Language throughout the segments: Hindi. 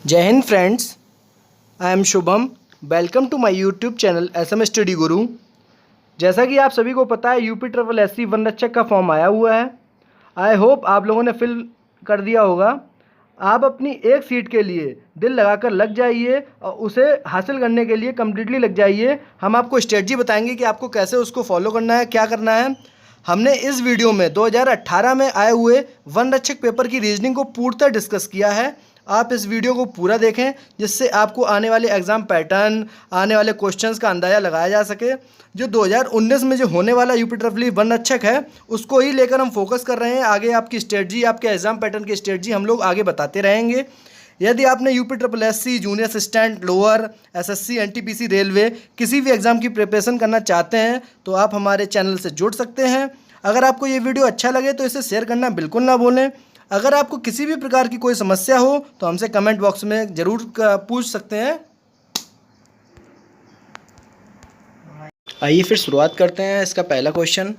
जय Hind friends, I am Shubham. Welcome to my YouTube channel SM study guru. जैसा कि आप सभी को पता है, UPSSC वन रक्षक का फॉर्म आया हुआ है। आई होप आप लोगों ने फिल कर दिया होगा। आप अपनी एक सीट के लिए दिल लगाकर लग जाइए और उसे हासिल करने के लिए कम्प्लीटली लग जाइए। हम आपको स्ट्रेटजी बताएंगे कि आपको कैसे उसको फॉलो करना है, क्या करना है। हमने इस वीडियो में 2018 में आए हुए वन रक्षक पेपर की रीजनिंग को पूर्णतः डिस्कस किया है। आप इस वीडियो को पूरा देखें जिससे आपको आने वाले एग्ज़ाम पैटर्न, आने वाले क्वेश्चंस का अंदाज़ा लगाया जा सके। जो 2019 में जो होने वाला UPSSC वन रक्षक है उसको ही लेकर हम फोकस कर रहे हैं। आगे आपकी स्ट्रेटजी, आपके एग्ज़ाम पैटर्न की स्ट्रेटजी हम लोग आगे बताते रहेंगे। यदि आपने UPSSC junior assistant, lower, SSC, NTPC, railway किसी भी एग्ज़ाम की प्रिपरेशन करना चाहते हैं तो आप हमारे चैनल से जुड़ सकते हैं। अगर आपको ये वीडियो अच्छा लगे तो इसे शेयर करना बिल्कुल ना भूलें। अगर आपको किसी भी प्रकार की कोई समस्या हो तो हमसे कमेंट बॉक्स में ज़रूर पूछ सकते हैं। आइए फिर शुरुआत करते हैं। इसका पहला क्वेश्चन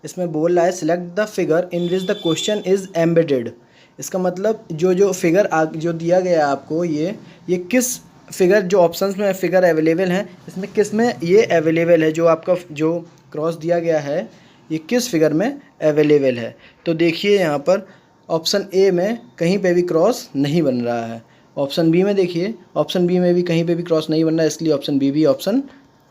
इसमें बोल रहा है, select the figure in which the question is embedded. इसका मतलब जो फिगर जो दिया गया है आपको, ये किस फिगर, जो ऑप्शंस में फिगर अवेलेबल हैं इसमें किस में ये अवेलेबल है, जो आपका जो क्रॉस दिया गया है ये किस फिगर में अवेलेबल है। तो देखिए यहाँ पर ऑप्शन ए में कहीं पे भी क्रॉस नहीं बन रहा है। ऑप्शन बी में देखिए, ऑप्शन बी में भी कहीं पे भी क्रॉस नहीं बन रहा है, इसलिए ऑप्शन बी भी ऑप्शन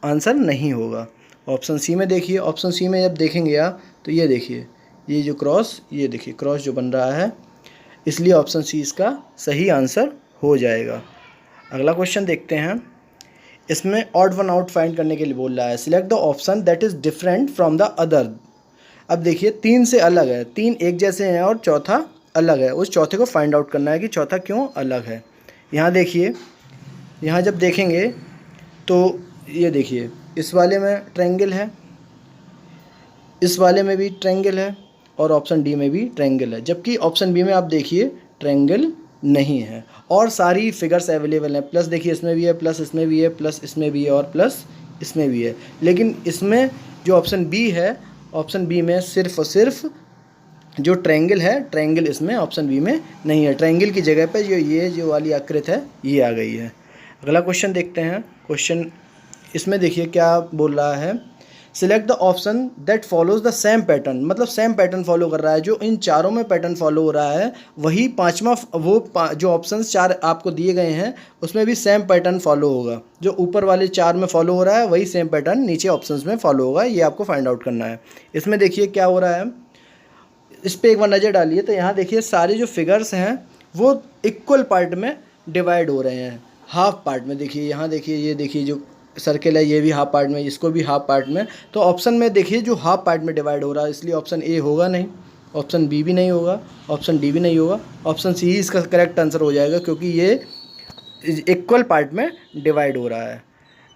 आंसर नहीं होगा। ऑप्शन सी में देखिए, ऑप्शन सी में जब देखेंगे आप तो ये देखिए, ये जो क्रॉस, ये देखिए क्रॉस जो बन रहा है, इसलिए ऑप्शन सी इसका सही आंसर हो जाएगा। अगला क्वेश्चन देखते हैं। इसमें ऑड वन आउट फाइंड करने के लिए बोल रहा है, select the option that is different from the other. अब देखिए तीन से अलग है, तीन एक जैसे हैं और चौथा अलग है। उस चौथे को फाइंड आउट करना है कि चौथा क्यों अलग है। यहाँ देखिए, यहाँ जब देखेंगे तो ये देखिए, इस वाले में ट्रायंगल है, इस वाले में भी ट्रायंगल है और ऑप्शन डी में भी ट्रायंगल है, जबकि ऑप्शन बी में आप देखिए ट्रायंगल नहीं है और सारी फिगर्स अवेलेबल हैं। प्लस देखिए इसमें भी है, प्लस इसमें भी है, प्लस इसमें भी है और प्लस इसमें भी है। लेकिन इसमें जो ऑप्शन बी है, ऑप्शन बी में सिर्फ और सिर्फ जो ट्रायंगल है, ट्रायंगल इसमें ऑप्शन बी में नहीं है। ट्रायंगल की जगह पे ये जो वाली आकृति है ये आ गई है। अगला क्वेश्चन देखते हैं। क्वेश्चन इसमें देखिए क्या बोल रहा है, select the option that follows the same pattern. मतलब सेम पैटर्न फॉलो कर रहा है, जो इन चारों में पैटर्न फॉलो हो रहा है वही पांचवा, जो ऑप्शंस चार आपको दिए गए हैं उसमें भी सेम पैटर्न फॉलो होगा। जो ऊपर वाले चार में फॉलो हो रहा है वही सेम पैटर्न नीचे ऑप्शंस में फॉलो होगा। ये आपको फाइंड आउट करना है। इसमें देखिए क्या हो रहा है, इस पर एक बार नज़र डालिए तो यहाँ देखिए सारे जो फिगर्स हैं वो इक्वल पार्ट में डिवाइड हो रहे हैं, हाफ पार्ट में। देखिए यहाँ देखिए, ये देखिए जो सर्कल है ये भी हाफ पार्ट में, इसको भी हाफ पार्ट में। तो ऑप्शन में देखिए जो हाफ पार्ट में डिवाइड हो रहा है, इसलिए ऑप्शन ए होगा नहीं, ऑप्शन बी भी नहीं होगा, ऑप्शन डी भी नहीं होगा, ऑप्शन सी ही इसका करेक्ट आंसर हो जाएगा क्योंकि ये इक्वल पार्ट में डिवाइड हो रहा है।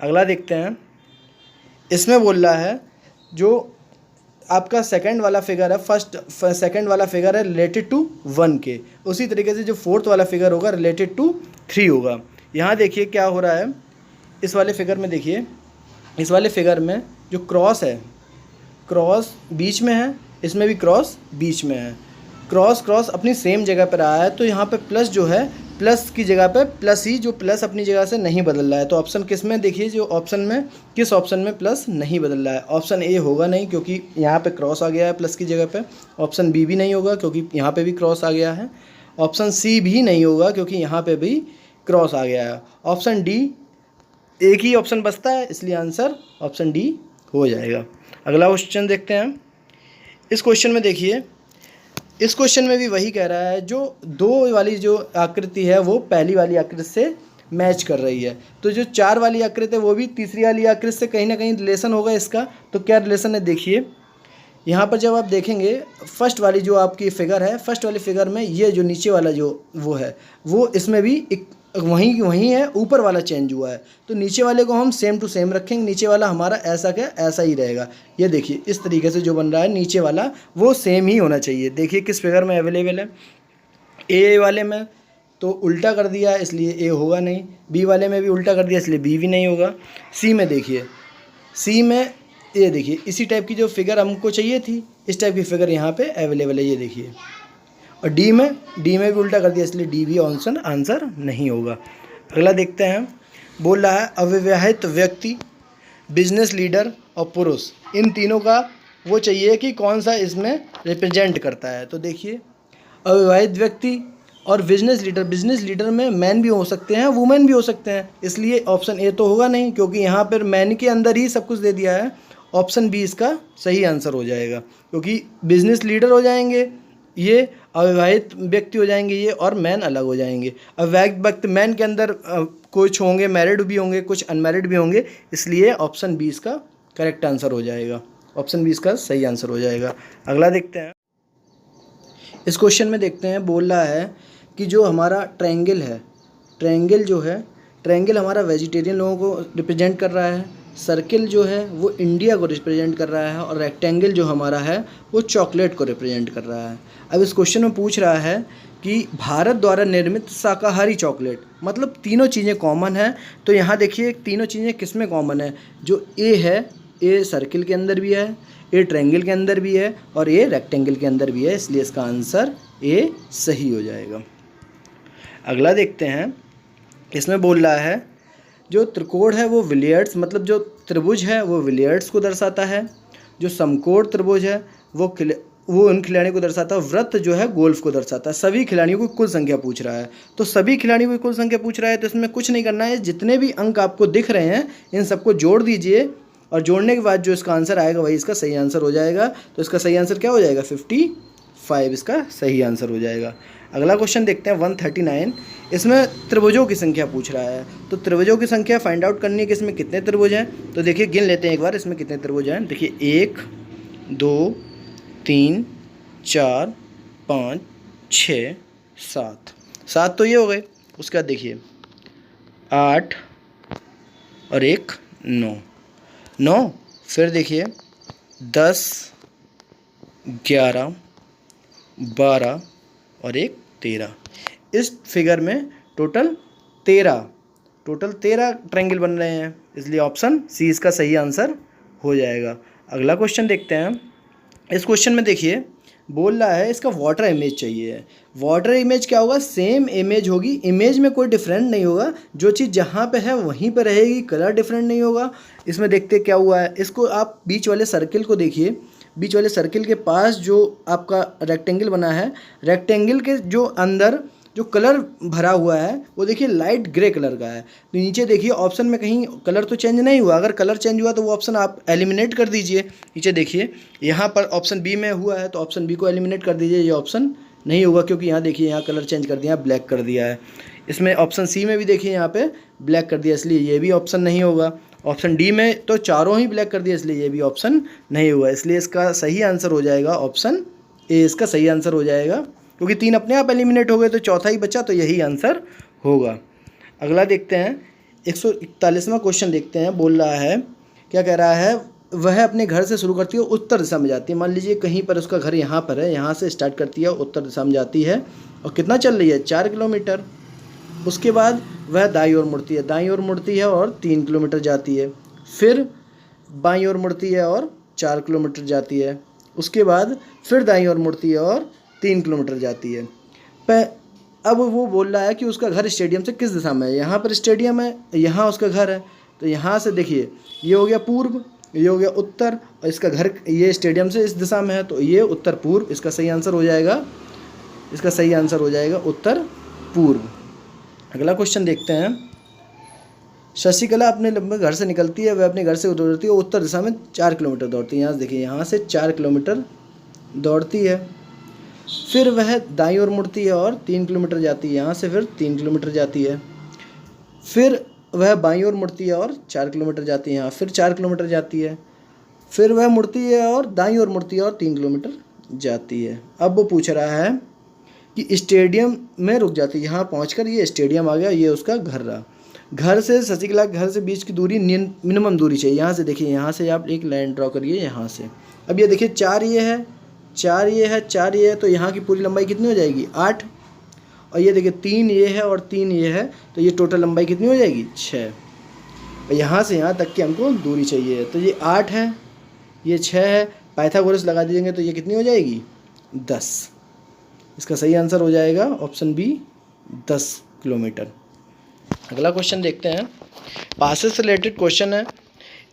अगला देखते हैं। इसमें बोल रहा है जो आपका सेकंड वाला फिगर है, सेकंड वाला फिगर है रिलेटेड टू 1 के, उसी तरीके से जो फोर्थ वाला फिगर होगा रिलेटेड टू 3 होगा। यहाँ देखिए क्या हो रहा है, इस वाले फिगर में देखिए, इस वाले फिगर में जो क्रॉस है, क्रॉस बीच में है, इसमें भी क्रॉस बीच में है। क्रॉस अपनी सेम जगह पर आया है, तो यहाँ पे प्लस जो है, प्लस की जगह पे प्लस ही, जो प्लस अपनी जगह से नहीं बदल रहा है। तो ऑप्शन किस में देखिए, जो ऑप्शन में किस ऑप्शन में प्लस नहीं बदल रहा है। ऑप्शन ए होगा नहीं क्योंकि यहाँ पे क्रॉस आ गया है प्लस की जगह पे। ऑप्शन बी भी नहीं होगा क्योंकि यहाँ पे भी क्रॉस आ गया है। ऑप्शन सी भी नहीं होगा क्योंकि यहाँ पे भी क्रॉस आ गया है। ऑप्शन डी, एक ही ऑप्शन बचता है, इसलिए आंसर ऑप्शन डी हो जाएगा। अगला क्वेश्चन देखते हैं। इस क्वेश्चन में देखिए, इस क्वेश्चन में भी वही कह रहा है, जो दो वाली जो आकृति है वो पहली वाली आकृति से मैच कर रही है, तो जो चार वाली आकृति है वो भी तीसरी वाली आकृति से कहीं ना कहीं रिलेशन होगा इसका। तो क्या रिलेशन है देखिए, यहाँ पर जब आप देखेंगे फर्स्ट वाली जो आपकी फिगर है, फर्स्ट वाली फिगर में ये जो नीचे वाला जो वो है वो इसमें भी एक वही है, ऊपर वाला चेंज हुआ है। तो नीचे वाले को हम सेम टू सेम रखेंगे, नीचे वाला हमारा ऐसा क्या ऐसा ही रहेगा। ये देखिए इस तरीके से जो बन रहा है नीचे वाला वो सेम ही होना चाहिए। देखिए किस फिगर में अवेलेबल है, ए वाले में तो उल्टा कर दिया इसलिए ए होगा नहीं, बी वाले में भी उल्टा कर दिया इसलिए बी भी नहीं होगा। सी में देखिए, सी में ये देखिए इसी टाइप की जो फिगर हमको चाहिए थी, इस टाइप की फिगर यहाँ पे अवेलेबल है, ये देखिए। और डी में भी उल्टा कर दिया, इसलिए डी भी आंसर नहीं होगा। अगला देखते हैं, बोल रहा है अविवाहित व्यक्ति, बिजनेस लीडर और पुरुष, इन तीनों का वो चाहिए कि कौन सा इसमें रिप्रेजेंट करता है। तो देखिए अविवाहित व्यक्ति और बिजनेस लीडर में मैन भी हो सकते हैं, वुमेन भी हो सकते हैं, इसलिए ऑप्शन ए तो होगा नहीं, क्योंकि यहाँ पर मैन के अंदर ही सब कुछ दे दिया है। ऑप्शन बी इसका सही आंसर हो जाएगा, क्योंकि बिजनेस लीडर हो जाएंगे ये, अविवाहित व्यक्ति हो जाएंगे ये, और मैन अलग हो जाएंगे। अविवाहित व्यक्ति मैन के अंदर कुछ होंगे मैरिड भी होंगे, कुछ अनमैरिड भी होंगे, इसलिए ऑप्शन बी इसका करेक्ट आंसर हो जाएगा, ऑप्शन बी इसका सही आंसर हो जाएगा। अगला देखते हैं, इस क्वेश्चन में देखते हैं, बोल रहा है कि जो हमारा ट्रायंगल है, ट्रायंगल हमारा वेजिटेरियन लोगों को रिप्रेजेंट कर रहा है, सर्किल जो है वो इंडिया को रिप्रेजेंट कर रहा है, और रेक्टेंगल जो हमारा है वो चॉकलेट को रिप्रेजेंट कर रहा है। अब इस क्वेश्चन में पूछ रहा है कि भारत द्वारा निर्मित शाकाहारी चॉकलेट, मतलब तीनों चीज़ें कॉमन हैं। तो यहाँ देखिए तीनों चीज़ें किस में कॉमन है, जो ए है, ए सर्किल के अंदर भी है, ए ट्रायंगल के अंदर भी है, और ए रेक्टेंगल के अंदर भी है, इसलिए इसका आंसर ए सही हो जाएगा। अगला देखते हैं, इसमें बोल रहा है जो त्रिकोण है वो विलियर्ड्स, मतलब जो त्रिभुज है वो विलियर्ड्स को दर्शाता है, जो समकोण त्रिभुज है वो उन खिलाड़ियों को दर्शाता है, वृत्त जो है गोल्फ को दर्शाता है। सभी खिलाड़ियों को कुल संख्या पूछ रहा है, तो सभी खिलाड़ियों की कुल संख्या पूछ रहा है, तो इसमें कुछ नहीं करना है, जितने भी अंक आपको दिख रहे हैं इन सबको जोड़ दीजिए, और जोड़ने के बाद जो इसका आंसर आएगा वही इसका सही आंसर हो जाएगा। तो इसका सही आंसर क्या हो जाएगा, 55 इसका सही आंसर हो जाएगा। अगला क्वेश्चन देखते हैं 139, इसमें त्रिभुजों की संख्या पूछ रहा है, तो त्रिभुजों की संख्या फाइंड आउट करनी है कि इसमें कितने त्रिभुज हैं। तो देखिए गिन लेते हैं एक बार इसमें कितने त्रिभुज हैं। देखिए 1 2 3 4 5 6 7 तो ये हो गए। उसके बाद देखिए 8 और 1 9, फिर देखिए 10 11 12 और 1 13। इस फिगर में टोटल 13 ट्रायंगल बन रहे हैं, इसलिए ऑप्शन सी इसका सही आंसर हो जाएगा। अगला क्वेश्चन देखते हैं, इस क्वेश्चन में देखिए बोल रहा है इसका वाटर इमेज चाहिए है। वाटर इमेज क्या होगा, सेम इमेज होगी, इमेज में कोई डिफरेंट नहीं होगा, जो चीज़ जहाँ पे है वहीं पे रहेगी, कलर डिफरेंट नहीं होगा। इसमें देखते क्या हुआ है, इसको आप बीच वाले सर्किल को देखिए, बीच वाले सर्किल के पास जो आपका रेक्टेंगल बना है, रेक्टेंगल के जो अंदर जो कलर भरा हुआ है वो देखिए लाइट ग्रे कलर का है। तो नीचे देखिए ऑप्शन में कहीं कलर तो चेंज नहीं हुआ, अगर कलर चेंज हुआ तो वो ऑप्शन आप एलिमिनेट कर दीजिए। नीचे देखिए यहाँ पर ऑप्शन बी में हुआ है तो ऑप्शन बी को एलिमिनेट कर दीजिए, ये ऑप्शन नहीं होगा, क्योंकि यहाँ देखिए यहाँ कलर चेंज कर दिया, ब्लैक कर दिया है। इसमें ऑप्शन सी में भी देखिए यहाँ पे ब्लैक कर दिया, इसलिए ये भी ऑप्शन नहीं होगा। ऑप्शन डी में तो चारों ही ब्लैक कर दिया, इसलिए ये भी ऑप्शन नहीं हुआ, इसलिए इसका सही आंसर हो जाएगा ऑप्शन ए, इसका सही आंसर हो जाएगा, क्योंकि 3 अपने आप एलिमिनेट हो गए तो चौथा ही बचा, तो यही आंसर होगा। अगला देखते हैं 141वां क्वेश्चन देखते हैं, बोल रहा है क्या कह रहा है, वह अपने घर से शुरू करती है उत्तर दिशा में जाती है। मान लीजिए कहीं पर उसका घर यहाँ पर है, यहाँ से स्टार्ट करती है उत्तर दिशा में जाती है, और कितना चल रही है 4 किलोमीटर। उसके बाद वह दाईं ओर मुड़ती है और 3 किलोमीटर जाती है, फिर बाईं ओर मुड़ती है और 4 किलोमीटर जाती है, उसके बाद फिर दाईं ओर मुड़ती है और 3 किलोमीटर जाती है। अब वो बोल रहा है कि उसका घर स्टेडियम से किस दिशा में है। यहाँ पर स्टेडियम है, यहाँ उसका घर है, तो यहाँ से देखिए ये हो गया पूर्व, ये हो गया उत्तर, और इसका घर ये स्टेडियम से इस दिशा में है, तो ये उत्तर पूर्व इसका सही आंसर हो जाएगा, इसका सही आंसर हो जाएगा उत्तर पूर्व। अगला क्वेश्चन देखते हैं, शशिकला अपने घर से निकलती है, वह अपने घर से दौड़ती है उत्तर दिशा में 4 किलोमीटर दौड़ती है। यहाँ से देखिए यहाँ से 4 किलोमीटर दौड़ती है, फिर वह दाईं ओर मुड़ती है और 3 किलोमीटर जाती है, यहाँ से फिर 3 किलोमीटर जाती है, फिर वह बाईं ओर मुड़ती है और 4 किलोमीटर जाती है, यहाँ फिर 4 किलोमीटर जाती है, फिर वह मुड़ती है और दाईं ओर मुड़ती है और 3 किलोमीटर जाती है। अब वो पूछ रहा है कि स्टेडियम में रुक जाती है, यहाँ पहुँचकर ये स्टेडियम आ गया, ये उसका घर रहा। घर से शशिकला घर से बीच की दूरी मिनिमम दूरी चाहिए। यहाँ से देखिए, यहाँ से आप एक लाइन ड्रॉ करिए यहाँ से। अब ये देखिए 4 ये है, 4 ये है, 4 ये है, तो यहाँ की पूरी लंबाई कितनी हो जाएगी 8। और ये देखिए 3 ये है और 3 ये है, तो ये टोटल लंबाई कितनी हो जाएगी 6। और यहाँ से यहाँ तक की हमको दूरी चाहिए, तो ये 8 है, ये 6 है, पाइथागोरस लगा दीजिएंगे तो ये कितनी हो जाएगी 10। इसका सही आंसर हो जाएगा ऑप्शन बी 10 किलोमीटर। अगला क्वेश्चन देखते हैं, पासेस से रिलेटेड क्वेश्चन है।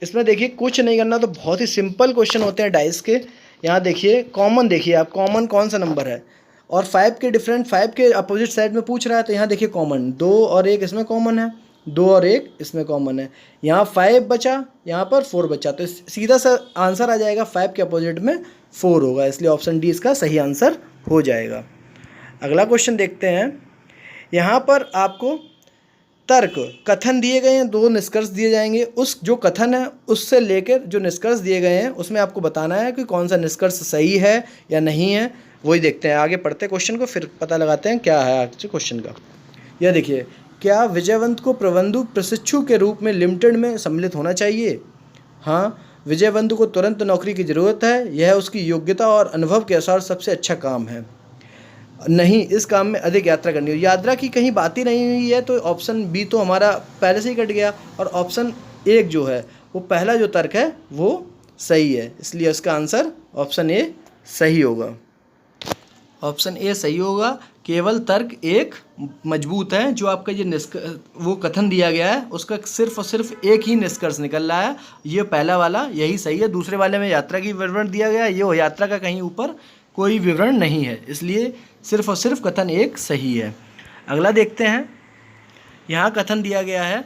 इसमें देखिए कुछ नहीं करना, तो बहुत ही सिंपल क्वेश्चन होते हैं डाइस के। यहाँ देखिए कॉमन, देखिए आप कॉमन कौन सा नंबर है, और 5 के डिफरेंट 5 के अपोजिट साइड में पूछ रहा है, तो यहाँ देखिए कॉमन 2 और 1 इसमें कॉमन है, 2 और 1 इसमें कॉमन है। यहाँ 5 बचा, यहाँ पर 4 बचा, तो सीधा सा आंसर आ जाएगा 5 के अपोजिट में 4 होगा, इसलिए ऑप्शन डी इसका सही आंसर हो जाएगा। अगला क्वेश्चन देखते हैं, यहाँ पर आपको तर्क कथन दिए गए हैं, 2 निष्कर्ष दिए जाएंगे। उस जो कथन है उससे लेकर जो निष्कर्ष दिए गए हैं उसमें आपको बताना है कि कौन सा निष्कर्ष सही है या नहीं है, वही देखते हैं। आगे पढ़ते हैं क्वेश्चन को, फिर पता लगाते हैं क्या है आज क्वेश्चन का। यह देखिए, क्या विजयवंत को प्रबंधु प्रशिक्षु के रूप में लिमिटेड में सम्मिलित होना चाहिए? हाँ, विजयवंत को तुरंत नौकरी की ज़रूरत है, यह उसकी योग्यता और अनुभव के अनुसार सबसे अच्छा काम है। नहीं, इस काम में अधिक यात्रा करनी हो, यात्रा की कहीं बात ही नहीं हुई है, तो ऑप्शन बी तो हमारा पहले से ही कट गया, और ऑप्शन 1 जो है वो पहला जो तर्क है वो सही है, इसलिए इसका आंसर ऑप्शन ए सही होगा। ऑप्शन ए सही होगा। केवल तर्क 1 मजबूत है, जो आपका ये वो कथन दिया गया है उसका सिर्फ और सिर्फ एक ही निष्कर्ष निकल रहा है, ये पहला वाला यही सही है। दूसरे वाले में यात्रा की विवरण दिया गया है, ये यात्रा का कहीं ऊपर कोई विवरण नहीं है, इसलिए सिर्फ और सिर्फ कथन 1 सही है। अगला देखते हैं, यहाँ कथन दिया गया है,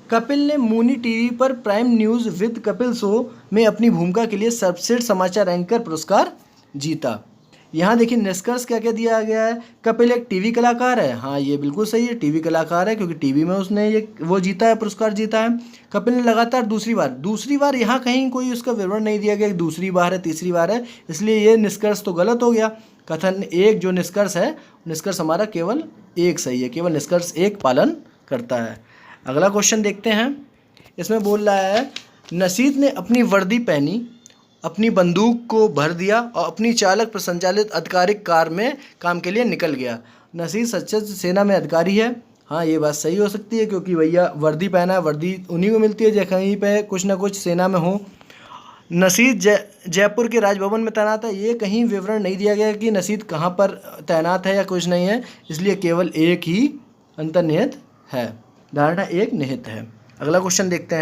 कपिल ने मूनी टीवी पर prime news with Kapil show में अपनी भूमिका के लिए सर्वश्रेष्ठ समाचार एंकर पुरस्कार जीता। यहाँ देखिए निष्कर्ष क्या क्या दिया गया है, कपिल एक टीवी कलाकार है, हाँ ये बिल्कुल सही है, टीवी कलाकार है क्योंकि टीवी में उसने ये वो जीता है, पुरस्कार जीता है। कपिल ने लगातार दूसरी बार यहाँ कहीं कोई उसका विवरण नहीं दिया गया कि दूसरी बार है तीसरी बार है, इसलिए ये निष्कर्ष तो गलत हो गया। कथन 1 जो निष्कर्ष है, निष्कर्ष हमारा केवल 1 सही है, केवल निष्कर्ष 1 पालन करता है। अगला क्वेश्चन देखते हैं, इसमें बोल रहा है, नसीद ने अपनी वर्दी पहनी, अपनी बंदूक को भर दिया और अपनी चालक पर संचालित आधिकारिक कार में काम के लिए निकल गया। नसीद सशस्त्र सेना में अधिकारी है, हाँ ये बात सही हो सकती है क्योंकि भैया वर्दी पहना है, वर्दी उन्हीं को मिलती है जो कहीं पे कुछ ना कुछ सेना में हो। नसीद जयपुर के राजभवन में तैनात है, ये कहीं विवरण नहीं दिया गया कि नसीद कहाँ पर तैनात है या कुछ नहीं है, इसलिए केवल 1 ही अंतर्निहित है, धारणा 1 निहित है। अगला क्वेश्चन देखते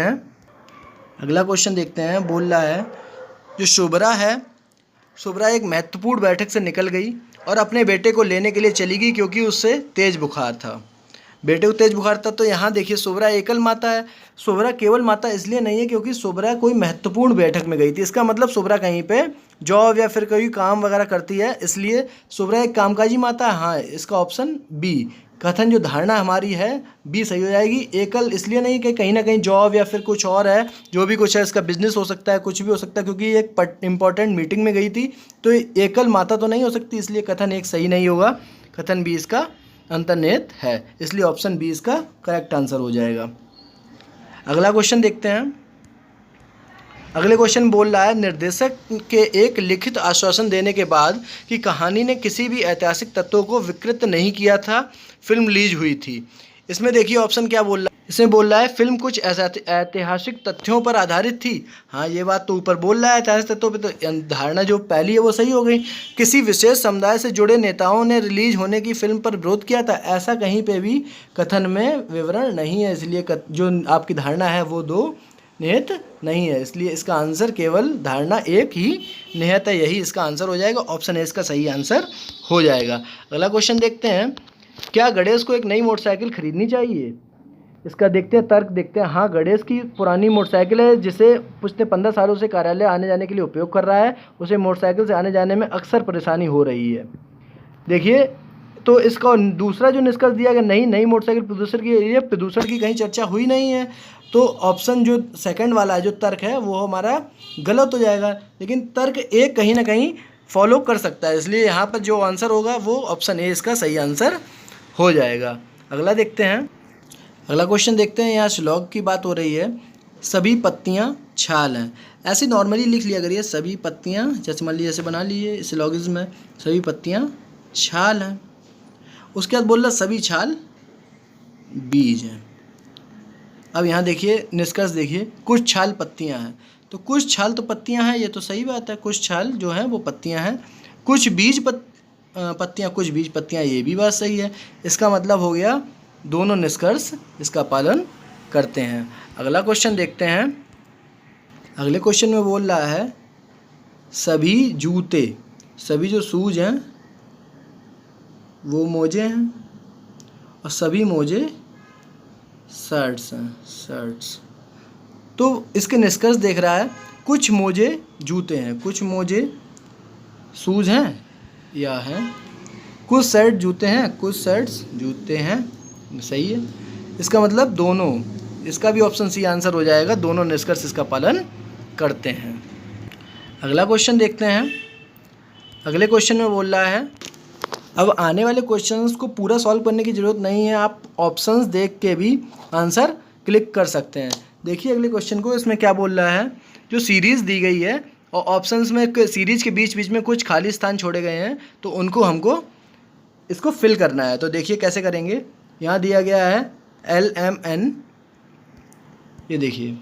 हैं, बोल रहा है, जो शुभ्रा है, शुभ्रा एक महत्वपूर्ण बैठक से निकल गई और अपने बेटे को लेने के लिए चली गई क्योंकि उससे तेज बुखार था। बेटे को तेज बुखार था, तो यहाँ देखिए शुभ्रा एकल माता है। शुभ्रा केवल माता इसलिए नहीं है क्योंकि शुभ्रा कोई महत्वपूर्ण बैठक में गई थी, इसका मतलब शुभ्रा कहीं पे जॉब या फिर कोई काम वगैरह करती है, इसलिए शुभ्रा एक कामकाजी माता है। हाँ, इसका ऑप्शन बी कथन जो धारणा हमारी है बी सही हो जाएगी। एकल इसलिए नहीं कि कहीं ना कहीं जॉब या फिर कुछ और है, जो भी कुछ है, इसका बिजनेस हो सकता है, कुछ भी हो सकता है, क्योंकि एक इंपॉर्टेंट मीटिंग में गई थी, तो एकल माता तो नहीं हो सकती, इसलिए कथन 1 सही नहीं होगा, कथन बी इसका अंतर्निहित है, इसलिए ऑप्शन बी इसका करेक्ट आंसर हो जाएगा। अगला क्वेश्चन देखते हैं, अगले क्वेश्चन बोल रहा है, निर्देशक के एक लिखित आश्वासन देने के बाद कि कहानी ने किसी भी ऐतिहासिक तत्वों को विकृत नहीं किया था, फिल्म रिलीज हुई थी। इसमें देखिए ऑप्शन क्या बोल रहा है, इसमें बोल रहा है फिल्म कुछ ऐतिहासिक तथ्यों पर आधारित थी। हाँ ये बात तो ऊपर बोल रहा है ऐतिहासिक तथ्यों पर, तो धारणा जो पहली है वो सही हो गई। किसी विशेष समुदाय से जुड़े नेताओं ने रिलीज होने की फिल्म पर विरोध किया था, ऐसा कहीं पे भी कथन में विवरण नहीं है, इसलिए जो आपकी धारणा है वो 2 निहित नहीं है, इसलिए इसका आंसर केवल धारणा 1 ही निहित है, यही इसका आंसर हो जाएगा, ऑप्शन ए इसका सही आंसर हो जाएगा। अगला क्वेश्चन देखते हैं, क्या गणेश को एक नई मोटरसाइकिल खरीदनी चाहिए? इसका देखते हैं, तर्क देखते हैं। हाँ, गणेश की पुरानी मोटरसाइकिल है जिसे पिछले 15 सालों से कार्यालय आने जाने के लिए उपयोग कर रहा है, उसे मोटरसाइकिल से आने जाने में अक्सर परेशानी हो रही है। देखिए, तो इसका दूसरा जो निष्कर्ष दिया गया, नहीं नई मोटरसाइकिल प्रदूषण की, ये प्रदूषण की कहीं चर्चा हुई नहीं है, तो ऑप्शन जो सेकंड वाला है जो तर्क है वो हमारा गलत हो जाएगा, लेकिन तर्क 1 कहीं ना कहीं फॉलो कर सकता है, इसलिए यहाँ पर जो आंसर होगा वो ऑप्शन ए इसका सही आंसर हो जाएगा। अगला देखते हैं, अगला क्वेश्चन देखते हैं। यहाँ श्लोक की बात हो रही है, सभी पत्तियाँ छाल हैं, ऐसे नॉर्मली लिख लिया करिए, सभी पत्तियाँ, जैसे मान लीजिए जैसे बना लीजिए श्लोगिज्म में, सभी पत्तियाँ छाल हैं। उसके बाद बोल रहा सभी छाल बीज हैं। अब यहाँ देखिए निष्कर्ष देखिए, कुछ छाल पत्तियाँ हैं, तो कुछ छाल तो पत्तियाँ हैं, ये तो सही बात है, कुछ छाल जो है वो पत्तियाँ हैं, कुछ बीज पत्तियाँ, कुछ बीज पत्तियाँ, ये भी बात सही है। इसका मतलब हो गया दोनों निष्कर्ष इसका पालन करते हैं। अगला क्वेश्चन देखते हैं। अगले क्वेश्चन में बोल रहा है सभी जूते, सभी जो शूज हैं वो मोजे हैं और सभी मोजे शर्ट्स हैं, शर्ट्स। तो इसके निष्कर्ष देख रहा है कुछ मोजे जूते हैं, कुछ मोजे शूज हैं या हैं, कुछ शर्ट जूते हैं, कुछ शर्ट्स जूते हैं। सही है। इसका मतलब दोनों, इसका भी ऑप्शन सी आंसर हो जाएगा, दोनों निष्कर्ष इसका पालन करते हैं। अगला क्वेश्चन देखते हैं। अगले क्वेश्चन में बोल रहा है अब आने वाले क्वेश्चंस को पूरा सॉल्व करने की ज़रूरत नहीं है, आप ऑप्शंस देख के भी आंसर क्लिक कर सकते हैं। देखिए अगले क्वेश्चन को, इसमें क्या बोल रहा है, जो सीरीज़ दी गई है और ऑप्शंस में सीरीज़ के बीच बीच में कुछ खाली स्थान छोड़े गए हैं, तो उनको हमको इसको फिल करना है। तो देखिए कैसे करेंगे। यहाँ दिया गया है LMN, ये देखिए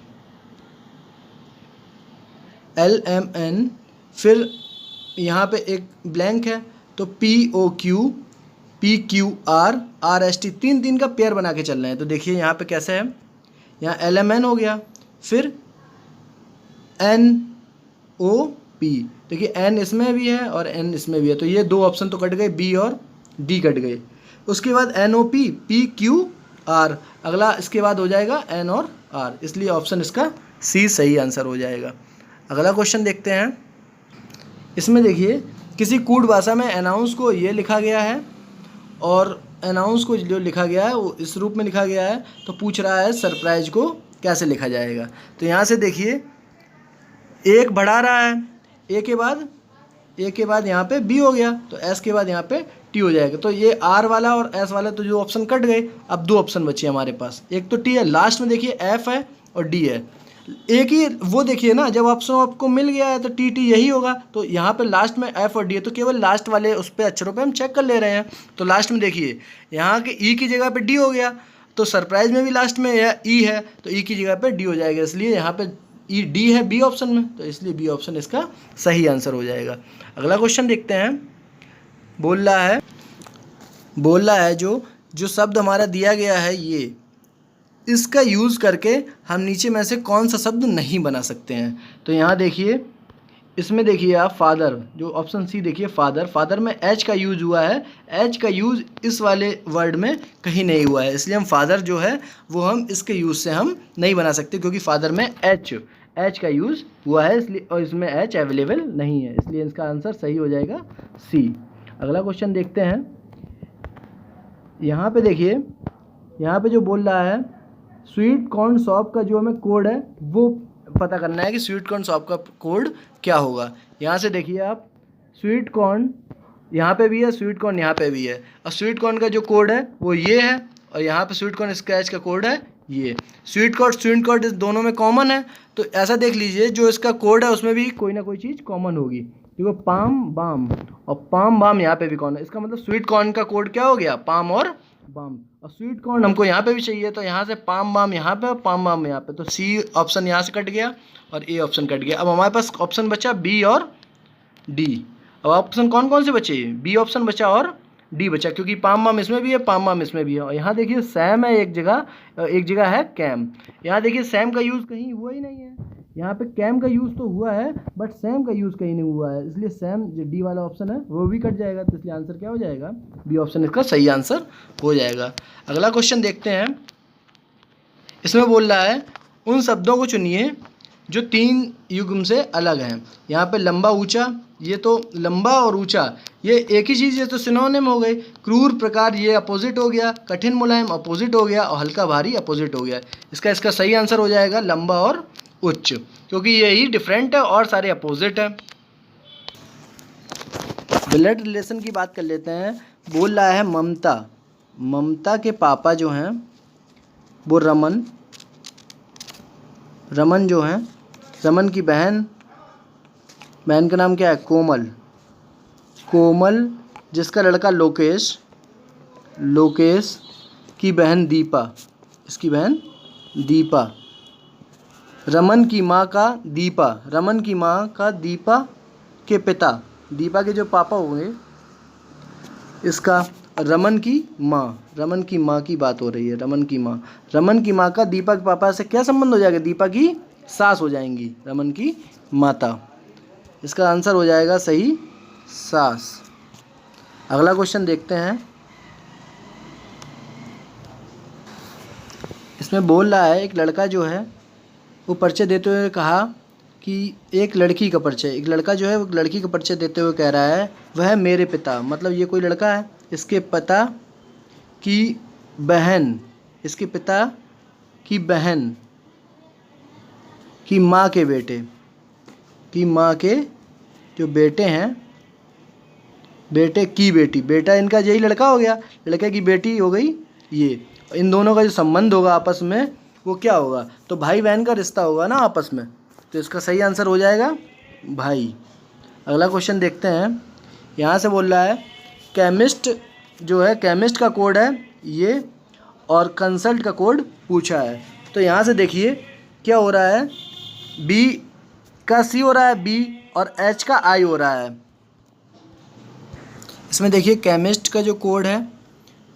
LMN, फिर यहाँ पे एक ब्लैंक है तो POQ, PQR, RST, तीन का पेयर बना के चल रहे हैं। तो देखिए यहाँ पे कैसे है, यहाँ LMN हो गया, फिर NOP, देखिए N इसमें भी है और N इसमें भी है, तो ये दो ऑप्शन तो कट गए, B और D कट गए। उसके बाद NOP, PQR, अगला इसके बाद हो जाएगा N और R, इसलिए ऑप्शन इसका C सही आंसर हो जाएगा। अगला क्वेश्चन देखते हैं। इसमें देखिए किसी कूट भाषा में अनाउंस को ये लिखा गया है और अनाउंस को जो लिखा गया है वो इस रूप में लिखा गया है, तो पूछ रहा है सरप्राइज को कैसे लिखा जाएगा। तो यहाँ से देखिए एक बढ़ा रहा है, ए के बाद यहाँ पे बी हो गया, तो एस के बाद यहाँ पे टी हो जाएगा। तो ये आर वाला और एस वाला तो जो ऑप्शन कट गए, अब दो ऑप्शन बचे हमारे पास, एक तो टी है, लास्ट में देखिए एफ है और डी है। एक ही वो देखिए ना, जब ऑप्शन आपको मिल गया है तो टी टी यही होगा, तो यहाँ पे लास्ट में एफ और डी है, तो केवल लास्ट वाले उस पर अक्षरों पे हम चेक कर ले रहे हैं। तो लास्ट में देखिए यहाँ के ई की जगह पे डी हो गया, तो सरप्राइज में भी लास्ट में ई है तो ई की जगह पे डी हो जाएगा, इसलिए यहाँ पे ई डी है बी ऑप्शन में, तो इसलिए बी ऑप्शन इसका सही आंसर हो जाएगा। अगला क्वेश्चन देखते हैं। बोल रहा है जो शब्द हमारा दिया गया है ये, इसका यूज़ करके हम नीचे में से कौन सा शब्द नहीं बना सकते हैं। तो यहाँ देखिए, इसमें देखिए आप फादर, जो ऑप्शन सी देखिए फादर में एच का यूज़ हुआ है, एच का यूज़ इस वाले वर्ड में कहीं नहीं हुआ है, इसलिए हम फादर जो है वो हम इसके यूज़ से हम नहीं बना सकते, क्योंकि फादर में एच का यूज़ हुआ है, इसलिए, और इसमें एच अवेलेबल नहीं है, इसलिए इसका आंसर सही हो जाएगा सी। अगला क्वेश्चन देखते हैं। यहाँ पे देखिए, यहाँ पे जो बोल रहा है स्वीट कॉर्न शॉप का जो हमें कोड है वो पता करना है कि स्वीट कॉर्न शॉप का कोड क्या होगा। यहाँ से देखिए आप, स्वीट कॉर्न यहाँ पे भी है, स्वीट कॉर्न यहाँ पे भी है, और स्वीट कॉर्न का जो कोड है वो ये है, और यहाँ पे स्वीट कॉर्न स्क्रैच का कोड है ये। स्वीट कॉर्न दोनों में कॉमन है, तो ऐसा देख लीजिए जो इसका कोड है उसमें भी कोई ना कोई चीज़ कॉमन होगी। देखो पाम बाम, और पाम बाम यहाँ पे भी कॉमन है, इसका मतलब स्वीट कॉर्न का कोड क्या हो गया, पाम और बाम, और स्वीट कॉर्न हमको यहाँ पे भी चाहिए, तो यहाँ से पाम बाम यहाँ पे और पाम बाम यहाँ पे, तो सी ऑप्शन यहाँ से कट गया और ए ऑप्शन कट गया। अब हमारे पास ऑप्शन बचा बी और डी। अब ऑप्शन कौन कौन से बचे, बी ऑप्शन बचा और डी बचा, क्योंकि पाम बाम इसमें भी है, पाम बाम इसमें भी है। और यहाँ देखिए सैम है एक जगह है कैम, यहाँ देखिए सैम का यूज़ कहीं हुआ ही नहीं है, यहाँ पे कैम का यूज़ तो हुआ है बट सैम का यूज़ कहीं नहीं हुआ है, इसलिए सैम जो डी वाला ऑप्शन है वो भी कट जाएगा, तो इसलिए आंसर क्या हो जाएगा, बी ऑप्शन इसका सही आंसर हो जाएगा। अगला क्वेश्चन देखते हैं। इसमें बोल रहा है उन शब्दों को चुनिए जो तीन युग्म से अलग हैं। यहाँ पे लंबा ऊंचा, ये तो लंबा और ऊंचा ये एक ही चीज़ है, तो सिनोनिम हो गए। क्रूर प्रकार ये अपोजिट हो गया, कठिन मुलायम अपोजिट हो गया, और हल्का भारी अपोजिट हो गया। इसका सही आंसर हो जाएगा लंबा और उच्च, क्योंकि यही डिफरेंट है और सारे अपोजिट है। ब्लड रिलेशन की बात कर लेते हैं। बोल रहा है ममता के पापा जो हैं वो रमन जो हैं, रमन की बहन का नाम क्या है, कोमल जिसका लड़का लोकेश की बहन दीपा, इसकी बहन दीपा। रमन की माँ का दीपा के पिता, दीपा के जो पापा होंगे इसका रमन की माँ की बात हो रही है, रमन की माँ का दीपक पापा से क्या संबंध हो जाएगा, दीपक की सास हो जाएंगी, रमन की माता। इसका आंसर हो जाएगा सही सास। अगला क्वेश्चन देखते हैं। इसमें बोल रहा है एक लड़का जो है वो परिचय देते हुए कहा कि एक लड़का जो है वो लड़की का परिचय देते हुए कह रहा है वह मेरे पिता, मतलब ये कोई लड़का है, इसके पिता की बहन की माँ के जो बेटे हैं, बेटे की बेटी, बेटा इनका यही लड़का हो गया, लड़के की बेटी हो गई ये। इन दोनों का जो संबंध होगा आपस में वो क्या होगा, तो भाई बहन का रिश्ता होगा ना आपस में, तो इसका सही आंसर हो जाएगा भाई। अगला क्वेश्चन देखते हैं। यहाँ से बोल रहा है केमिस्ट जो है, केमिस्ट का कोड है ये और कंसल्ट का कोड पूछा है। तो यहाँ से देखिए क्या हो रहा है, बी का सी हो रहा है बी और एच का आई हो रहा है। इसमें देखिए केमिस्ट का जो कोड है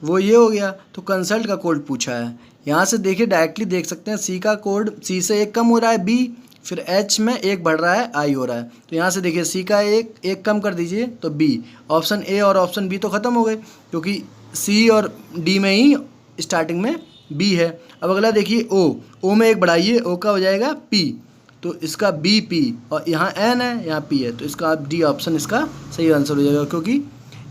वो ये हो गया, तो कंसल्ट का कोड पूछा है। यहाँ से देखिए डायरेक्टली देख सकते हैं सी का कोड, सी से एक कम हो रहा है बी, फिर एच में एक बढ़ रहा है आई हो रहा है। तो यहाँ से देखिए सी का एक कम कर दीजिए तो बी, ऑप्शन ए और ऑप्शन बी तो ख़त्म हो गए क्योंकि सी और डी में ही स्टार्टिंग में बी है। अब अगला देखिए ओ में एक बढ़ाइए, ओ का हो जाएगा पी, तो इसका बी पी और यहाँ एन है यहाँ पी है, तो इसका डी ऑप्शन इसका सही आंसर हो जाएगा क्योंकि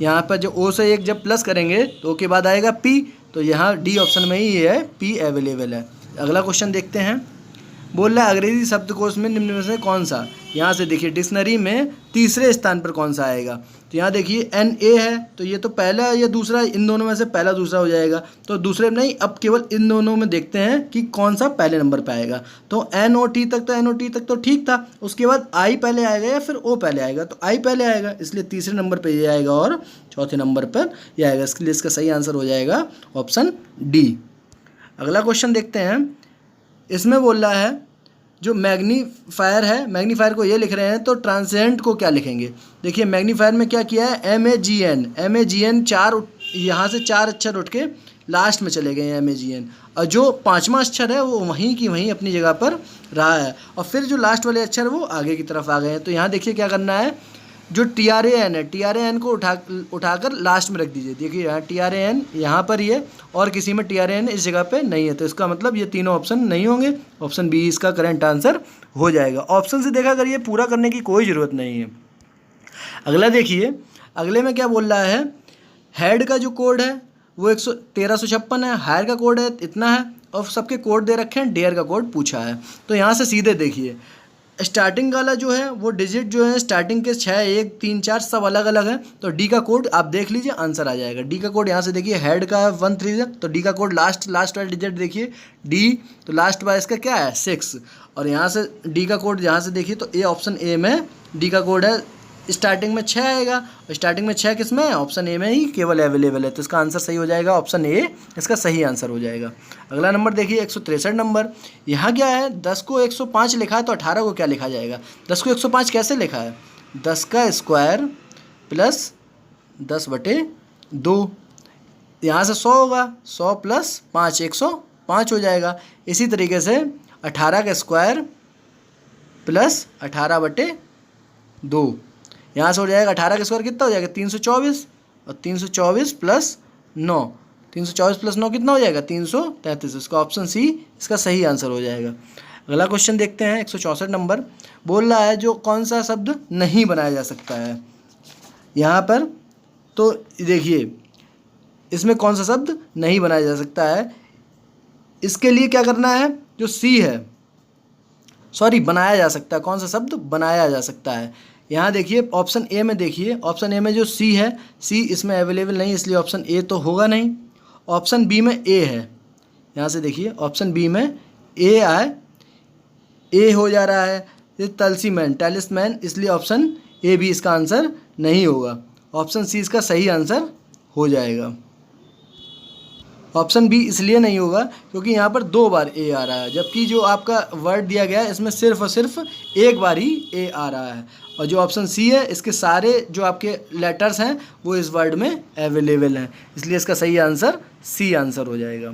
यहाँ पर जो ओ से एक जब प्लस करेंगे तो ओ के बाद आएगा पी, तो यहाँ डी ऑप्शन में ही ये है पी अवेलेबल है। अगला क्वेश्चन देखते हैं। बोल रहा है अंग्रेजी शब्दकोश में निम्न में से कौन सा, यहाँ से देखिए डिक्शनरी में तीसरे स्थान पर कौन सा आएगा, तो यहाँ देखिए एन ए है, तो ये तो पहला या दूसरा, इन दोनों में से पहला दूसरा हो जाएगा, तो दूसरे में नहीं, अब केवल इन दोनों में देखते हैं कि कौन सा पहले नंबर पर आएगा। तो एन ओ टी तक तो ठीक था, उसके बाद आई पहले आएगा या फिर ओ पहले आएगा, तो आई पहले आएगा, इसलिए तीसरे नंबर पर ये आएगा और चौथे नंबर पर यह आएगा, इसके लिए इसका सही आंसर हो जाएगा ऑप्शन डी। अगला क्वेश्चन देखते हैं। इसमें बोल रहा है जो मैग्नीफायर है, मैग्नीफायर को ये लिख रहे हैं तो ट्रांसेंडेंट को क्या लिखेंगे। देखिए मैग्नीफायर में क्या किया है, MAGN चार, यहाँ से 4 अक्षर उठ के लास्ट में चले गए हैं MAGN, और जो 5वां अक्षर है वो वहीं की वहीं अपनी जगह पर रहा है, और फिर जो लास्ट वाले अक्षर वो आगे की तरफ आ गए हैं। तो यहाँ देखिए क्या करना है, जो TRAN है, TRAN को उठाकर लास्ट में रख दीजिए। देखिए यहाँ TRAN यहाँ पर ही है और किसी में TRAN इस जगह पे नहीं है, तो इसका मतलब ये तीनों ऑप्शन नहीं होंगे, ऑप्शन बी इसका करेक्ट आंसर हो जाएगा। ऑप्शन से देखा करिए, पूरा करने की कोई ज़रूरत नहीं है। अगला देखिए, अगले में क्या बोल रहा है, हेड का जो कोड है वो 1356 है, हायर का कोड है इतना है, और सबके कोड दे रखे हैं, डेयर का कोड पूछा है। तो यहाँ से सीधे देखिए स्टार्टिंग वाला जो है वो डिजिट जो है स्टार्टिंग के 6 1 3 4 सब अलग अलग है, तो डी का कोड आप देख लीजिए आंसर आ जाएगा। डी का कोड यहाँ से देखिए हेड का 1 3 है, तो डी का कोड लास्ट वाला डिजिट देखिए डी, तो लास्ट बाय इसका क्या है 6, और यहाँ से डी का कोड यहाँ से देखिए तो ए ऑप्शन ए में डी का कोड है, स्टार्टिंग में 6 आएगा, और स्टार्टिंग में 6 किस में है, ऑप्शन ए में ही केवल अवेलेबल है, तो इसका आंसर सही हो जाएगा ऑप्शन ए, इसका सही आंसर हो जाएगा। अगला नंबर देखिए 163 नंबर। यहाँ क्या है, 10 को 105 लिखा है तो 18 को क्या लिखा जाएगा, 10 को 105 कैसे लिखा है, 10 का स्क्वायर प्लस 10/2, यहाँ से 100 होगा, 100 प्लस 5 105 हो जाएगा। इसी तरीके से 18 का स्क्वायर प्लस 18/2, यहाँ से हो जाएगा 18 का स्क्वायर कितना हो जाएगा 324, और 324 प्लस 9, 324 प्लस 9 कितना हो जाएगा 333, इसका ऑप्शन सी इसका सही आंसर हो जाएगा। अगला क्वेश्चन देखते हैं 164 नंबर। बोल रहा है जो कौन सा शब्द नहीं बनाया जा सकता है यहाँ पर, तो देखिए इसमें कौन सा शब्द नहीं बनाया जा सकता है, इसके लिए क्या करना है, जो सी है, सॉरी बनाया जा सकता है, कौन सा शब्द बनाया जा सकता है, यहाँ देखिए ऑप्शन ए में, देखिए ऑप्शन ए में जो सी है, सी इसमें अवेलेबल नहीं, इसलिए ऑप्शन ए तो होगा नहीं। ऑप्शन बी में ए है, यहाँ से देखिए ऑप्शन बी में ए आए, ए हो जा रहा है, ये टैलिस्मैन, इसलिए ऑप्शन ए भी इसका आंसर नहीं होगा, ऑप्शन सी इसका सही आंसर हो जाएगा। ऑप्शन बी इसलिए नहीं होगा क्योंकि यहाँ पर 2 बार ए आ रहा है, जबकि जो आपका वर्ड दिया गया है इसमें सिर्फ और सिर्फ एक बार ही ए आ रहा है। और जो ऑप्शन सी है इसके सारे जो आपके लेटर्स हैं वो इस वर्ड में अवेलेबल हैं, इसलिए इसका सही आंसर सी आंसर हो जाएगा।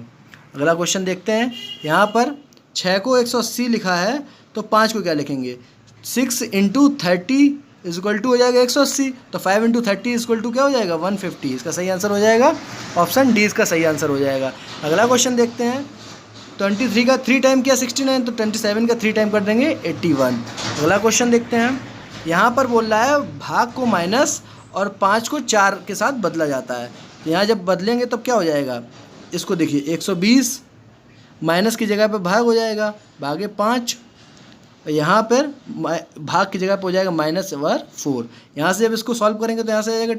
अगला क्वेश्चन देखते हैं। यहाँ पर 6 को 180 लिखा है तो 5 को क्या लिखेंगे? 6 × 30 इक्वल टू हो जाएगा 180, तो 5 × 30 इक्वल टू क्या हो जाएगा? 150। इसका सही आंसर हो जाएगा ऑप्शन डी, इसका सही आंसर हो जाएगा। अगला क्वेश्चन देखते हैं। 23 का 3 टाइम किया 69, तो 27 का 3 टाइम कर देंगे 81। अगला क्वेश्चन देखते हैं। यहाँ पर बोल रहा है भाग को माइनस और 5 को 4 के साथ बदला जाता है, तो यहाँ जब बदलेंगे तब क्या हो जाएगा? इसको देखिए 120 माइनस की जगह पर भाग हो जाएगा, भागे 5, यहाँ पर भाग की जगह पर हो जाएगा -4। यहाँ से जब इसको सॉल्व करेंगे तो यहाँ से आ जाएगा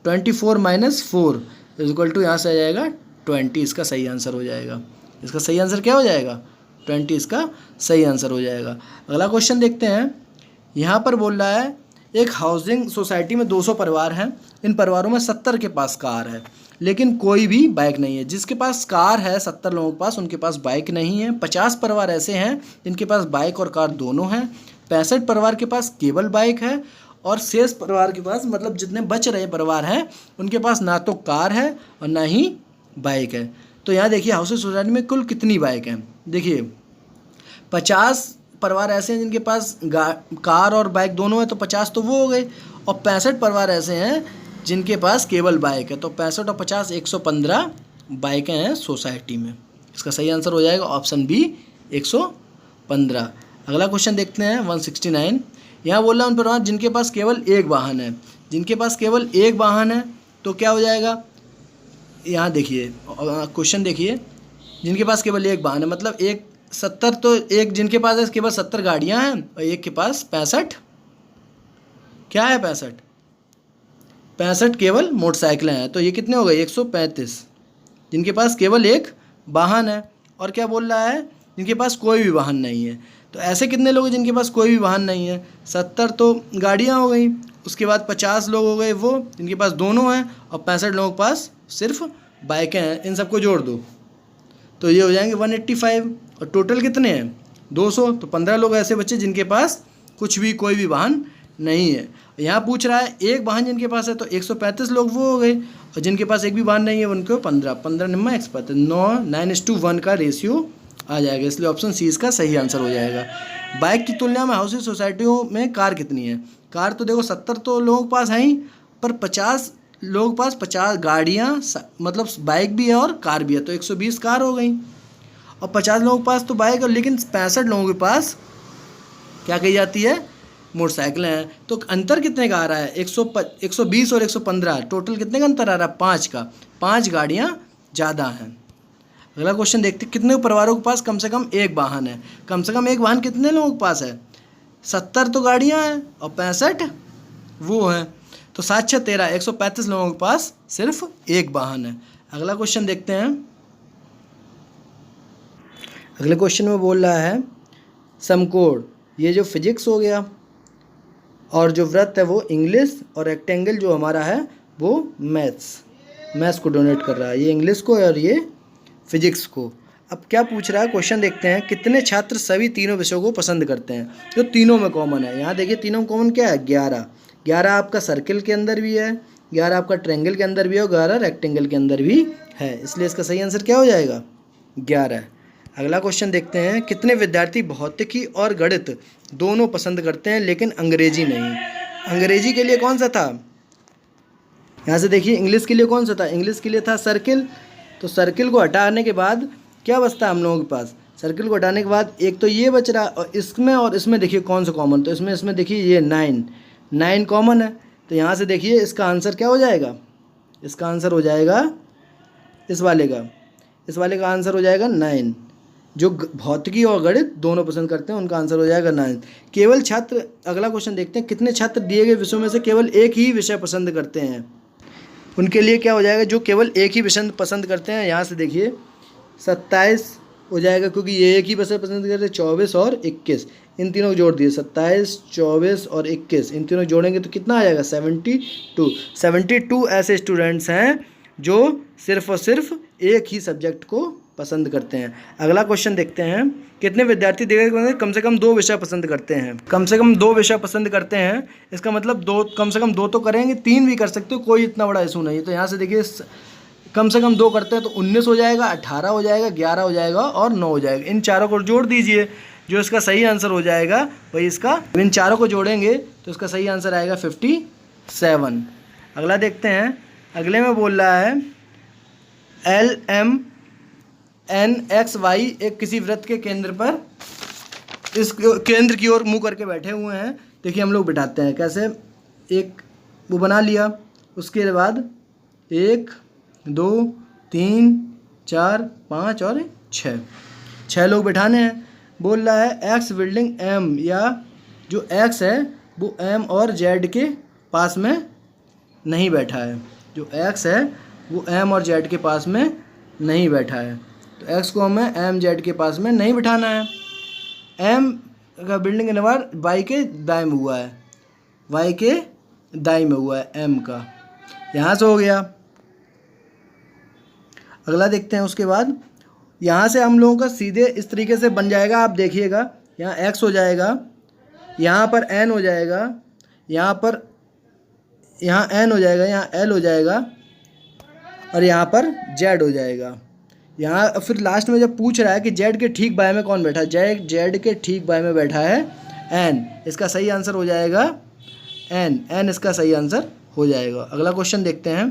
24 माइनस 4 इक्वल टू यहाँ से आ जाएगा 20। इसका सही आंसर हो जाएगा। इसका सही आंसर क्या हो जाएगा? 20 इसका सही आंसर हो जाएगा। अगला क्वेश्चन देखते हैं। यहाँ पर बोल रहा है एक हाउसिंग सोसाइटी में 200 परिवार हैं, इन परिवारों में 70 के पास कार है लेकिन कोई भी बाइक नहीं है। जिसके पास कार है 70 लोगों के पास, उनके पास बाइक नहीं है। 50 परिवार ऐसे हैं जिनके पास बाइक और कार दोनों हैं। 65 परिवार के पास केवल बाइक है और शेष परिवार के पास, मतलब जितने बच रहे परिवार हैं उनके पास ना तो कार है और ना ही बाइक है। तो यहाँ देखिए हाउसिंग सोसाइटी में कुल कितनी बाइक हैं? देखिए 50 परिवार ऐसे हैं जिनके पास कार और बाइक दोनों है, तो 50 तो वो हो गए, और 65 परिवार ऐसे हैं जिनके पास केवल बाइक है, तो 65 और 50 115 बाइकें हैं सोसाइटी में। इसका सही आंसर हो जाएगा ऑप्शन बी 115। अगला क्वेश्चन देखते हैं 169। यहाँ बोल रहा है उन परिवार जिनके पास केवल एक वाहन है। जिनके पास केवल एक वाहन है तो क्या हो जाएगा? यहाँ देखिए क्वेश्चन देखिए, जिनके पास केवल एक वाहन है मतलब एक 70, तो एक जिनके पास है केवल 70 गाड़ियाँ हैं और एक के पास 65 क्या है? 65 केवल मोटरसाइकिलें हैं, तो ये कितने हो गए? 135 जिनके पास केवल एक वाहन है। और क्या बोल रहा है? जिनके पास कोई भी वाहन नहीं है। तो ऐसे कितने लोग हैं जिनके पास कोई भी वाहन नहीं है? 70 तो गाड़ियाँ हो गई, उसके बाद 50 लोग हो गए वो जिनके पास दोनों हैं, और 65 लोगों के पास सिर्फ बाइकें हैं। इन सबको जोड़ दो तो ये हो जाएंगे 185, और टोटल कितने हैं? 200। तो 15 लोग ऐसे बच्चे जिनके पास कोई भी वाहन नहीं है। यहाँ पूछ रहा है एक वाहन जिनके पास है, तो 135 लोग वो हो गए, और जिनके पास एक भी वाहन नहीं है उनको 15 निम्मा 135 9:1 का रेशियो आ जाएगा, इसलिए ऑप्शन सी इसका सही आंसर हो जाएगा। बाइक की तुलना में हाउसिंग सोसाइटियों में कार कितनी है? कार तो देखो 70 तो लोगों के पास है ही, पर 50 लोगों के पास 50 गाड़ियाँ, मतलब बाइक भी है और कार भी है, तो 120 कार हो गई। और 50 लोगों के पास तो बाइक है, लेकिन 65 लोगों के पास क्या कही जाती है? मोटरसाइकिलें हैं। तो अंतर कितने का आ रहा है? 120 और 115, टोटल कितने का अंतर आ रहा है? 5 का। 5 गाड़ियाँ ज़्यादा हैं। अगला क्वेश्चन देखते हैं। कितने परिवारों के पास कम से कम एक वाहन है? कम से कम एक वाहन कितने लोगों के पास है? 70 तो गाड़ियाँ हैं और 65 वो हैं, तो 7 6 13 135 लोगों के पास सिर्फ एक वाहन है। अगला क्वेश्चन देखते हैं। अगले क्वेश्चन में बोल रहा है समकोण, ये जो फिजिक्स हो गया, और जो वृत्त है वो इंग्लिश, और रेक्टेंगल जो हमारा है वो मैथ्स को डोनेट कर रहा है। ये इंग्लिश को और ये फिजिक्स को। अब क्या पूछ रहा है क्वेश्चन देखते हैं। कितने छात्र सभी तीनों विषयों को पसंद करते हैं? जो तीनों में कॉमन है। यहाँ देखिए तीनों में कॉमन क्या है? 11 आपका सर्किल के अंदर भी है, 11 आपका ट्रायंगल के अंदर भी है, और 11 रेक्टेंगल के अंदर भी है, इसलिए इसका सही आंसर क्या हो जाएगा? 11। अगला क्वेश्चन देखते हैं। कितने विद्यार्थी भौतिकी और गणित दोनों पसंद करते हैं लेकिन अंग्रेजी नहीं? अंग्रेजी के लिए कौन सा था? यहाँ से देखिए इंग्लिश के लिए कौन सा था? इंग्लिश के लिए था सर्किल। तो सर्किल को हटाने के बाद क्या बचता है हम लोगों के पास? सर्किल को हटाने के बाद एक तो ये बच रहा, और इसमें देखिए कौन सा कॉमन? तो इसमें देखिए ये 9 कॉमन है, तो यहाँ से देखिए इसका आंसर क्या हो जाएगा? इसका आंसर हो जाएगा इस वाले का आंसर हो जाएगा 9। जो भौतिकी और गणित दोनों पसंद करते हैं उनका आंसर हो जाएगा 9। केवल छात्र, अगला क्वेश्चन देखते हैं। कितने छात्र दिए गए विषयों में से केवल एक ही विषय पसंद करते हैं? उनके लिए क्या हो जाएगा? जो केवल एक ही विषय पसंद करते हैं, यहाँ से देखिए 27 हो जाएगा, क्योंकि ये एक ही विषय पसंद करते हैं। 24 और 21 इन तीनों को जोड़ दिए, 27 24 और 21 इन तीनों जोड़ेंगे तो कितना आ जाएगा? 72 ऐसे स्टूडेंट्स हैं जो सिर्फ और सिर्फ एक ही सब्जेक्ट को पसंद करते हैं। अगला क्वेश्चन देखते हैं, कितने विद्यार्थी देखा कम से कम 2 विषय पसंद करते हैं। कम से कम 2 विषय पसंद करते हैं, इसका मतलब 2, कम से कम 2 तो करेंगे, 3 भी कर सकते हो, कोई इतना बड़ा इशू नहीं है। तो यहाँ से देखिए कम से कम 2 करते हैं तो 19 हो जाएगा, 18 हो जाएगा, 11 हो जाएगा और 9 हो जाएगा। इन चारों को जोड़ दीजिए, जो इसका सही आंसर हो जाएगा वही इसका, इन चारों को जोड़ेंगे तो इसका सही आंसर आएगा 57। अगला देखते हैं, अगले में बोल रहा है LMNXY एक किसी वृत्त के केंद्र पर, इस केंद्र की ओर मुंह करके बैठे हुए हैं। देखिए हम लोग बिठाते हैं कैसे, एक वो बना लिया, उसके बाद 1 2 3 4 5 और 6 लोग बिठाने हैं। बोल रहा है एक्स बिल्डिंग M, या जो एक्स है वो M और Z के पास में नहीं बैठा है। जो एक्स है वो M और Z के पास में नहीं बैठा है, तो एक्स को हमें M Z के पास में नहीं बिठाना है। M का बिल्डिंग का निर्माण Y के दाएं में हुआ है, Y के दाएं में हुआ है M का, यहाँ से हो गया। अगला देखते हैं, उसके बाद यहाँ से हम लोगों का सीधे इस तरीके से बन जाएगा। आप देखिएगा यहाँ x हो जाएगा, यहाँ पर n हो जाएगा, यहाँ n हो जाएगा, यहाँ l हो जाएगा और यहाँ पर z हो जाएगा। यहाँ फिर लास्ट में जब पूछ रहा है कि z के ठीक बाएं में कौन बैठा है, z के ठीक बाएं में बैठा है n, इसका सही आंसर हो जाएगा n इसका सही आंसर हो जाएगा। अगला क्वेश्चन देखते हैं,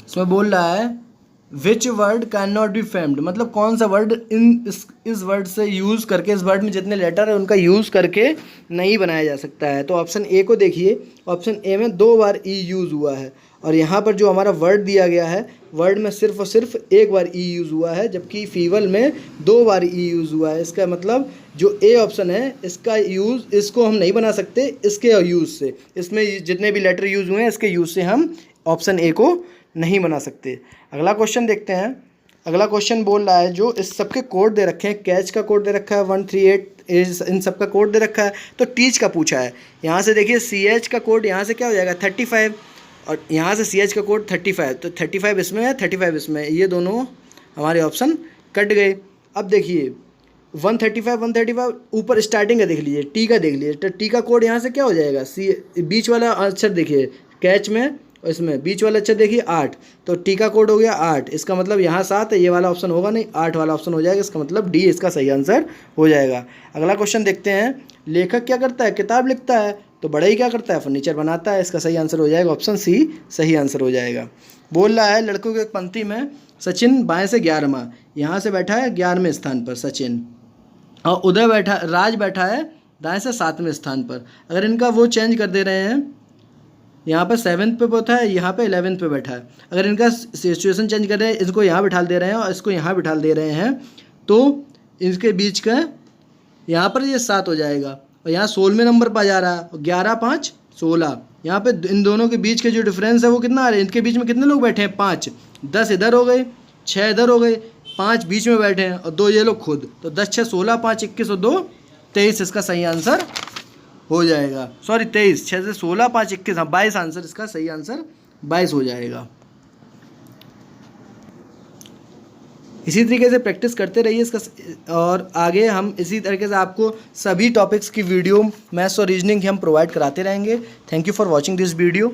इसमें बोल रहा है which word can not be famed, मतलब कौन सा वर्ड इस वर्ड से यूज़ करके, इस वर्ड में जितने लेटर है उनका यूज़ करके नहीं बनाया जा सकता है। तो ऑप्शन ए को देखिए, ऑप्शन ए में 2 बार ई यूज़ हुआ है और यहाँ पर जो हमारा वर्ड दिया गया है, वर्ड में सिर्फ और सिर्फ 1 बार ई यूज़ हुआ है, जबकि फीवल में 2 बार ई यूज़ हुआ है। इसका मतलब जो ए ऑप्शन है इसका यूज़, इसको हम नहीं बना सकते इसके यूज़ से, इसमें जितने भी लेटर यूज़ हुए हैं इसके यूज़ से हम ऑप्शन ए को नहीं बना सकते। अगला क्वेश्चन देखते हैं, अगला क्वेश्चन बोल रहा है जो इस सब के कोड दे रखे हैं, कैच का कोड दे रखा है 138, इन सब का कोड दे रखा है, तो टीच का पूछा है। यहाँ से देखिए CH का कोड यहाँ से क्या हो जाएगा 35 और यहाँ से CH का कोड 35, तो 35 इसमें है, 35 इसमें है, ये दोनों हमारे ऑप्शन कट गए। अब देखिए 135 ऊपर स्टार्टिंग का देख लीजिए, टी का देख लीजिए, तो टी का कोड यहाँ से क्या हो जाएगा, बीच वाला अक्षर देखिए कैच में, इसमें बीच वाला अक्षर देखिए 8, तो टी का कोड हो गया 8, इसका मतलब यहाँ 7 है, ये वाला ऑप्शन होगा नहीं, 8 वाला ऑप्शन हो जाएगा, इसका मतलब डी इसका सही आंसर हो जाएगा। अगला क्वेश्चन देखते हैं, लेखक क्या करता है, किताब लिखता है, तो बड़ा ही क्या करता है, फर्नीचर बनाता है, इसका सही आंसर हो जाएगा ऑप्शन सी सही आंसर हो जाएगा। बोल रहा है लड़कों की एक पंक्ति में सचिन बाएँ से 11वां, यहाँ से बैठा है 11वें स्थान पर सचिन, और उदय बैठा, राज बैठा है दाएँ से 7वें स्थान पर। अगर इनका वो चेंज कर दे रहे हैं, यहाँ पर 7th पे बैठा है, यहाँ पे 11th पे बैठा है, अगर इनका सिचुएशन चेंज कर रहे हैं, इसको यहाँ बिठा दे रहे हैं और इसको यहाँ बिठा दे रहे हैं, तो इनके बीच का यहाँ पर ये 7 हो जाएगा और यहाँ 16वें नंबर पर जा रहा है, 11 5 16, यहाँ पे इन दोनों के बीच के जो डिफरेंस है वो कितना आ रहा है, इनके बीच में कितने लोग बैठे हैं 5, 10 इधर हो गए, 6 इधर हो गए, 5 बीच में बैठे हैं और 2 ये लोग खुद, तो 10 6 16, 5 21 और 2 23 इसका सही आंसर हो जाएगा। सॉरी 23, 6 से 16, 5 21, हाँ 22 आंसर, इसका सही आंसर 22 हो जाएगा। इसी तरीके से प्रैक्टिस करते रहिए इसका, और आगे हम इसी तरीके से आपको सभी टॉपिक्स की वीडियो मैथ्स और रीजनिंग की हम प्रोवाइड कराते रहेंगे। Thank you for watching this video.